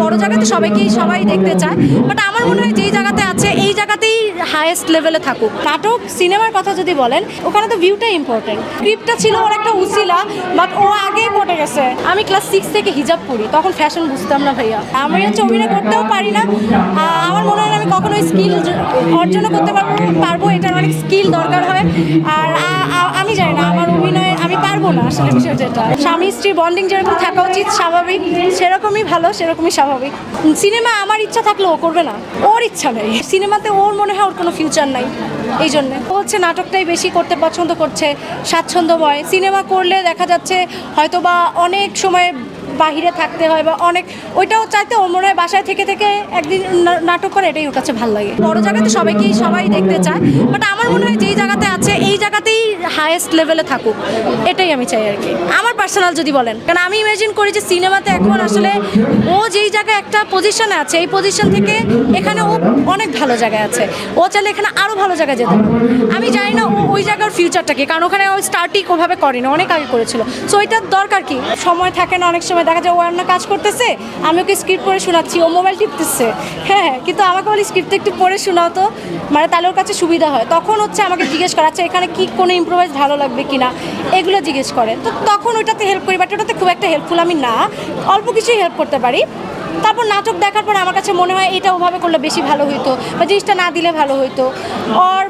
বড় জায়গাতে সবাই দেখতে চায়, বাট আমার মনে হয় যেই জায়গাতে আছে এই জায়গাতেই হাইয়েস্ট লেভেলে থাকুক। নাটক সিনেমার কথা যদি বলেন, ওখানে তো ভিউটাই ইম্পর্টেন্ট। স্ক্রিপ্টটা ছিল ওর একটা উসিলা, বাট ও আগেই পড়ে গেছে। আমি ক্লাস 6 থেকে হিজাব পড়ি, তখন ফ্যাশন বুঝতাম না ভাইয়া। আমি অভিনয় করতেও পারি না। আমার মনে হয় আমি কখনো স্কিল অর্জন করতে পারবো, এটার অনেক স্কিল দরকার হয়। আর আমি জানি না আমার অভিনয়ে আমি পারবো না আসলে। বিষয় যেটা স্বামী স্ত্রী বন্ডিং যেরকম থাকা উচিত স্বাভাবিক, সেরকমই ভালো, সেরকমই স্বাভাবিক। সিনেমা আমার ইচ্ছা থাকলে ও করবে না, ওর ইচ্ছা নেই। সিনেমাতে ওর মনে হয় ওর কোনো ফিউচার নাই, এই জন্যে ও হচ্ছে নাটকটাই বেশি করতে পছন্দ করছে, স্বাচ্ছন্দ্যময়। সিনেমা করলে দেখা যাচ্ছে হয়তো বা অনেক সময় বাহিরে থাকতে হয় বা অনেক, ওইটাও চাইতে ও মনে হয় বাসায় থেকে একদিন নাটক করে, এটাই ওর কাছে ভালো লাগে। বড় জায়গাতে সবাই দেখতে চায়, বাট আমার মনে হয় যেই জায়গাতে আছে এই জায়গাতেই হাইয়েস্ট লেভেলে থাকুক, এটাই আমি চাই আর কি। আমার পার্সোনাল যদি বলেন, কারণ আমি ইমাজিন করি যে সিনেমাতে এখন আসলে ও যেই জায়গায় একটা পজিশনে আছে, এই পজিশন থেকে এখানে ও অনেক ভালো জায়গায় আছে। ও চাইলে এখানে আরও ভালো জায়গায় যেতে পারে। আমি জানি না ও ওই জায়গার ফিউচারটা কি, কারণ ওখানে ও স্টার্টিং ওভাবে করেনি, অনেক আগে করেছিল। সো এটার দরকার কি, সময় থাকে না অনেক সময়, দেখা যায় ও অন্য কাজ করতেছে, আমি ওকে স্ক্রিপ্ট পড়ে শোনাচ্ছি, ও মোবাইল টিপতেছে। হ্যাঁ, কিন্তু আমাকে বলি স্ক্রিপ্টটা একটু পড়ে শোনাও তো, মানে তাহলে ওর কাছে সুবিধা হয়। তখন হচ্ছে আমাকে জিজ্ঞেস করা, আচ্ছা এখানে কি কোনো ইম্প্রোভাইজ ভালো লাগবে কিনা, এগুলো জিজ্ঞেস করে। তো তখন ওইটাতে হেল্প করি, বাট ওটাতে খুব একটা হেল্পফুল আমি না, অল্প কিছুই হেল্প করতে পারি। তারপর নাটক দেখার পর আমার কাছে মনে হয় এটা ওভাবে করলে বেশি ভালো হইতো, বা জিনিসটা না দিলে ভালো হইতো। ওর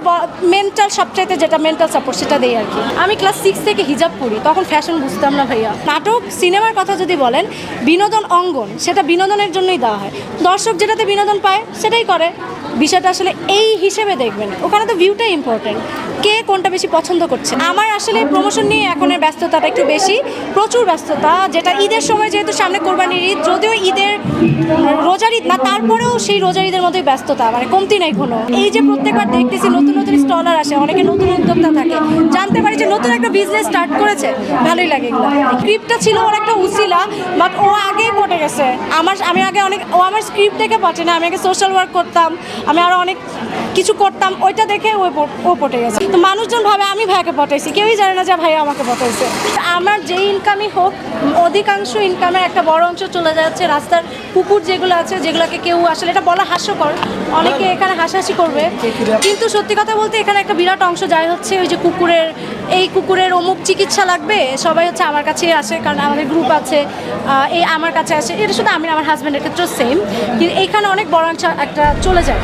মেন্টাল সবচাইতে যেটা মেন্টাল সাপোর্ট সেটা দেই আর কি। আমি ক্লাস 6 থেকে হিজাব পড়ি, তখন ফ্যাশন বুঝতাম না ভাইয়া। নাটক সিনেমার কথা যদি বলেন, বিনোদন অঙ্গন, সেটা বিনোদনের জন্যই দেওয়া হয়। দর্শক যেটাতে বিনোদন পায় সেটাই করে। বিষয়টা আসলে এই হিসেবে দেখবেন, ওখানে তো ভিউটাই ইম্পর্টেন্ট, কে কোনটা বেশি পছন্দ করছে। আমার আসলে প্রমোশন নিয়ে এখনের ব্যস্ততাটা একটু বেশি, প্রচুর ব্যস্ততা। যেটা ঈদের সময়, যেহেতু সামনে কোরবানির ঈদ, যদিও ঈদের রোজার ঈদ না, তারপরেও সেই রোজার ঈদের মতোই ব্যস্ততা, মানে কমতি নাই কোনো। এই যে প্রত্যেকবার দেখতেছি নতুন স্টলার আসে, অনেকে নতুন উদ্যোক্তা থাকে, জানতে পারি যে নতুন একটা বিজনেস স্টার্ট করেছে, ভালোই লাগে এগুলো। স্ক্রিপ্টটা ছিল ওর একটা উসিলা, বাট ও আগেই পড়ে গেছে। আমি আগে ও আমার স্ক্রিপ্ট দেখে পড়ে না, আমি আগে সোশ্যাল ওয়ার্ক করতাম, আমি আরও অনেক কিছু করতাম, ওইটা দেখে ও পটে গেছে। তো মানুষজন ভাবে আমি ভাইয়াকে পটাইছি, কেউই জানে না যে ভাইয়া আমাকে পটাইছে। আমার যে ইনকামই হোক, অধিকাংশ ইনকামের একটা বড় অংশ চলে যাচ্ছে রাস্তার কুকুর যেগুলো আছে, যেগুলোকে কেউ আসলে, এটা বলা হাস্যকর, অনেকে এখানে হাসাহাসি করবে, কিন্তু সত্যি কথা বলতে এখানে একটা বিরাট অংশ যায় হচ্ছে ওই যে কুকুরের অমুক চিকিৎসা লাগবে, সবাই হচ্ছে আমার কাছেই আসে, কারণ আমাদের গ্রুপ আছে, এই আমার কাছে আসে। এটা শুধু আমার হাজব্যান্ডের ক্ষেত্রেও সেম, কিন্তু এইখানে অনেক বড় অংশ একটা চলে যায়।